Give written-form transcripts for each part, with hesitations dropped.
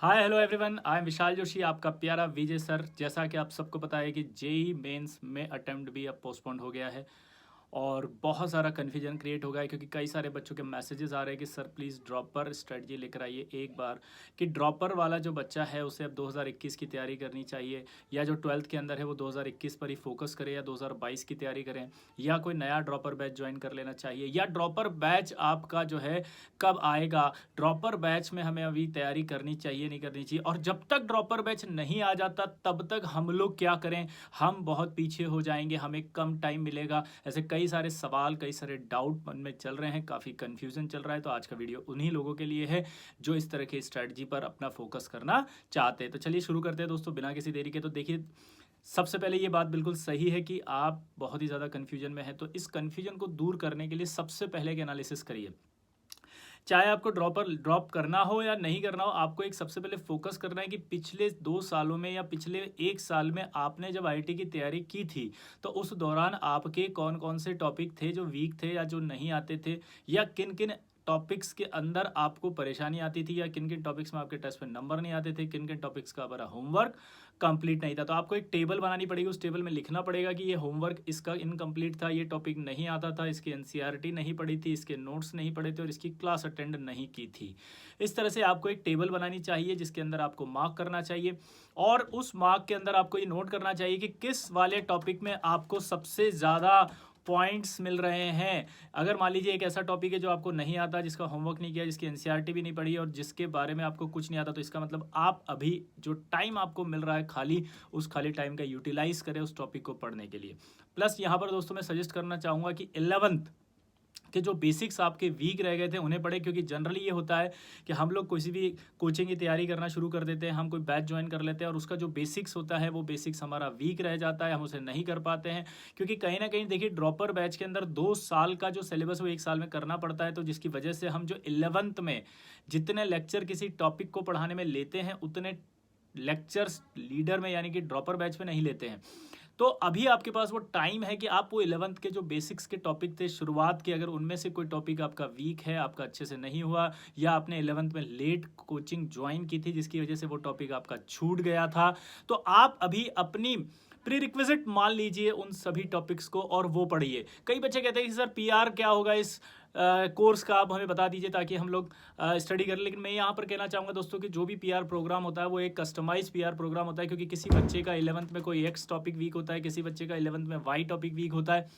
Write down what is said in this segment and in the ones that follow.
Hi hello everyone, I am Vishal Joshi, आपका प्यारा विजय sir. जैसा कि आप सबको पता है कि जेई मेंस में अटेम्प्ट भी अब पोस्टपोन्ड हो गया है और बहुत सारा कन्फ्यूजन क्रिएट हो गया है क्योंकि कई सारे बच्चों के मैसेजेस आ रहे हैं कि सर प्लीज़ ड्रॉपर स्ट्रेटजी लेकर आइए एक बार, कि ड्रॉपर वाला जो बच्चा है उसे अब 2021 की तैयारी करनी चाहिए, या जो 12th के अंदर है वो 2021 पर ही फोकस करे या 2022 की तैयारी करें, या कोई नया ड्रॉपर बैच ज्वाइन कर लेना चाहिए, या ड्रॉपर बैच आपका जो है कब आएगा, ड्रॉपर बैच में हमें अभी तैयारी करनी चाहिए नहीं करनी चाहिए, और जब तक ड्रॉपर बैच नहीं आ जाता तब तक हम लोग क्या करें, हम बहुत पीछे हो जाएंगे, हमें कम टाइम मिलेगा। ऐसे कई सारे सवाल, कई सारे डाउट मन में चल रहे हैं, काफ़ी कन्फ्यूज़न चल रहा है। तो आज का वीडियो उन्हीं लोगों के लिए है जो इस तरह की स्ट्रैटेजी पर अपना फोकस करना चाहते हैं। तो चलिए शुरू करते हैं दोस्तों, बिना किसी देरी के। तो देखिए, सबसे पहले ये बात बिल्कुल सही है कि आप बहुत ही ज़्यादा कन्फ्यूजन में हैं, तो इस कन्फ्यूजन को दूर करने के लिए सबसे पहले एक एनालिसिस करिए। चाहे आपको ड्रॉप करना हो या नहीं करना हो, आपको एक सबसे पहले फोकस करना है कि पिछले 2 सालों में या पिछले 1 साल में आपने जब आईआईटी की तैयारी की थी तो उस दौरान आपके कौन कौन से टॉपिक थे जो वीक थे या जो नहीं आते थे, या किन किन टॉपिक्स के अंदर आपको परेशानी आती थी, या किन किन टॉपिक्स में आपके टेस्ट में नंबर नहीं आते थे, किन किन टॉपिक्स का हमारा होमवर्क कंप्लीट नहीं था। तो आपको एक टेबल बनानी पड़ेगी, उस टेबल में लिखना पड़ेगा कि ये होमवर्क इसका इनकम्प्लीट था, ये टॉपिक नहीं आता था, इसकी एनसीईआरटी नहीं पढ़ी थी, इसके नोट्स नहीं पढ़े थे और इसकी क्लास अटेंड नहीं की थी। इस तरह से आपको एक टेबल बनानी चाहिए जिसके अंदर आपको मार्क करना चाहिए, और उस मार्क के अंदर आपको ये नोट करना चाहिए कि किस वाले टॉपिक में आपको सबसे ज़्यादा पॉइंट्स मिल रहे हैं। अगर मान लीजिए एक ऐसा टॉपिक है जो आपको नहीं आता, जिसका होमवर्क नहीं किया, जिसकी एनसीईआरटी भी नहीं पढ़ी और जिसके बारे में आपको कुछ नहीं आता, तो इसका मतलब आप अभी जो टाइम आपको मिल रहा है खाली, उस खाली टाइम का यूटिलाइज करें उस टॉपिक को पढ़ने के लिए। प्लस यहाँ पर दोस्तों मैं सजेस्ट करना चाहूँगा कि 11th कि जो बेसिक्स आपके वीक रह गए थे उन्हें पढ़े, क्योंकि जनरली ये होता है कि हम लोग किसी भी कोचिंग की तैयारी करना शुरू कर देते हैं, हम कोई बैच ज्वाइन कर लेते हैं और उसका जो बेसिक्स होता है वो बेसिक्स हमारा वीक रह जाता है, हम उसे नहीं कर पाते हैं। क्योंकि कहीं ना कहीं देखिए, ड्रॉपर बैच के अंदर 2 साल का जो सिलेबस वो 1 साल में करना पड़ता है, तो जिसकी वजह से हम जो 11th में जितने लेक्चर किसी टॉपिक को पढ़ाने में लेते हैं उतने लेक्चर्स लीडर में यानी कि ड्रॉपर बैच में नहीं लेते हैं। तो अभी आपके पास वो टाइम है कि आप वो 11th के जो बेसिक्स के टॉपिक थे शुरुआत के, अगर उनमें से कोई टॉपिक आपका वीक है, आपका अच्छे से नहीं हुआ, या आपने 11th में लेट कोचिंग ज्वाइन की थी जिसकी वजह से वो टॉपिक आपका छूट गया था, तो आप अभी अपनी प्री रिक्विजिट मान लीजिए उन सभी टॉपिक्स को और वो पढ़िए। कई बच्चे कहते हैं कि सर पीआर क्या होगा इस कोर्स का, आप हमें बता दीजिए ताकि हम लोग स्टडी करें। लेकिन मैं यहाँ पर कहना चाहूँगा दोस्तों कि जो भी पीआर प्रोग्राम होता है वो एक कस्टमाइज पीआर प्रोग्राम होता है, क्योंकि किसी बच्चे का 11th में कोई एक्स टॉपिक वीक होता है, किसी बच्चे का 11th में वाई टॉपिक वीक होता है।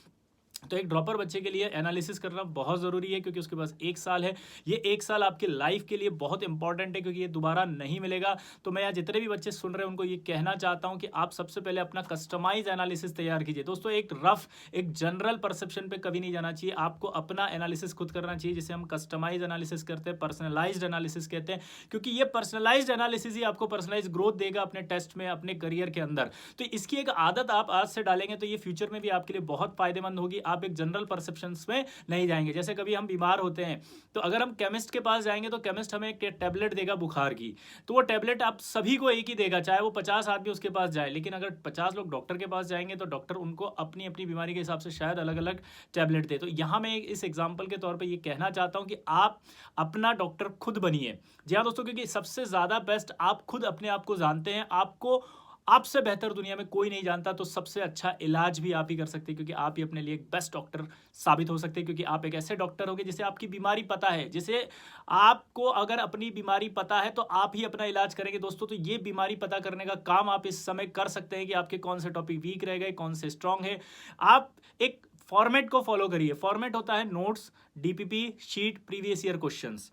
तो एक ड्रॉपर बच्चे के लिए एनालिसिस करना बहुत ज़रूरी है, क्योंकि उसके पास 1 साल है। ये 1 साल आपकी लाइफ के लिए बहुत इंपॉर्टेंट है, क्योंकि ये दोबारा नहीं मिलेगा। तो मैं यहाँ जितने भी बच्चे सुन रहे हैं उनको ये कहना चाहता हूँ कि आप सबसे पहले अपना कस्टमाइज एनालिसिस तैयार कीजिए। दोस्तों एक रफ, एक जनरल परसेप्शन पे कभी नहीं जाना चाहिए, आपको अपना एनालिसिस खुद करना चाहिए, जिसे हम कस्टमाइज एनालिसिस कहते हैं, पर्सनलाइज्ड एनालिसिस कहते हैं, क्योंकि ये पर्सनलाइज्ड एनालिसिस ही आपको पर्सनलाइज ग्रोथ देगा अपने टेस्ट में, अपने करियर के अंदर। तो इसकी एक आदत आप आज से डालेंगे तो ये फ्यूचर में भी आपके लिए बहुत फायदेमंद होगी। आप एक जनरल परसेप्शंस में नहीं जाएंगे। जैसे कभी हम बीमार होते हैं तो अगर हम केमिस्ट के पास जाएंगे तो केमिस्ट हमें एक टैबलेट देगा बुखार की, तो वो टैबलेट आप सभी को एक ही देगा, चाहे वो 50 आदमी उसके पास जाए। लेकिन अगर 50 लोग डॉक्टर के पास जाएंगे तो डॉक्टर उनको अपनी अपनी बीमारी के हिसाब से शायद अलग अलग टैबलेट दे। तो यहाँ मैं इस एग्जाम्पल के तौर पर ये कहना चाहता हूँ कि आप अपना डॉक्टर खुद बनिए। जी हाँ दोस्तों, क्योंकि सबसे ज़्यादा बेस्ट आप खुद अपने आप को जानते हैं, आपको आपसे बेहतर दुनिया में कोई नहीं जानता। तो सबसे अच्छा इलाज भी आप ही कर सकते हैं, क्योंकि आप ही अपने लिए एक बेस्ट डॉक्टर साबित हो सकते हैं, क्योंकि आप एक ऐसे डॉक्टर होंगे जिसे आपकी बीमारी पता है, जिसे आपको अगर अपनी बीमारी पता है तो आप ही अपना इलाज करेंगे दोस्तों। तो ये बीमारी पता करने का काम आप इस समय कर सकते हैं कि आपके कौन से टॉपिक वीक रह गए, कौन से स्ट्रांग है। आप एक फॉर्मेट को फॉलो करिए। फॉर्मेट होता है notes, DPP, sheet, previous year questions.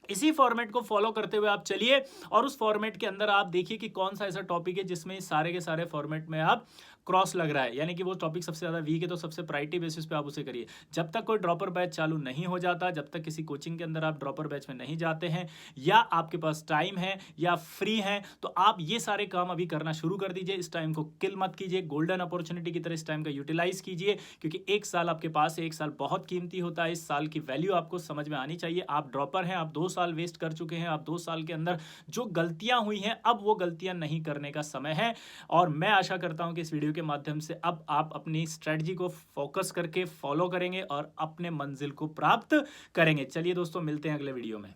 इसी फॉर्मेट को फॉलो करते हुए आप चलिए, और उस फॉर्मेट के अंदर आप देखिए कि कौन सा ऐसा टॉपिक है जिसमें सारे के सारे फॉर्मेट में आप क्रॉस लग रहा है, यानी कि वो टॉपिक सबसे ज़्यादा वीक है, तो सबसे प्रायोरिटी बेसिस पे आप उसे करिए। जब तक कोई ड्रॉपर बैच चालू नहीं हो जाता, जब तक किसी कोचिंग के अंदर आप ड्रॉपर बैच में नहीं जाते हैं, या आपके पास टाइम है या फ्री है, तो आप ये सारे काम अभी करना शुरू कर दीजिए। इस टाइम को किल मत कीजिए, गोल्डन अपॉर्चुनिटी की तरह इस टाइम का यूटिलाइज कीजिए, क्योंकि 1 साल आपके पास है, 1 साल बहुत कीमती होता है। इस साल की वैल्यू आपको समझ में आनी चाहिए। आप ड्रॉपर हैं, आप 2 साल वेस्ट कर चुके हैं, आप 2 साल के अंदर जो गलतियां हुई हैं अब वो गलतियां नहीं करने का समय है। और मैं आशा करता हूं कि इस वीडियो के माध्यम से अब आप अपनी स्ट्रेटजी को फोकस करके फॉलो करेंगे और अपने मंजिल को प्राप्त करेंगे। चलिए दोस्तों, मिलते हैं अगले वीडियो में।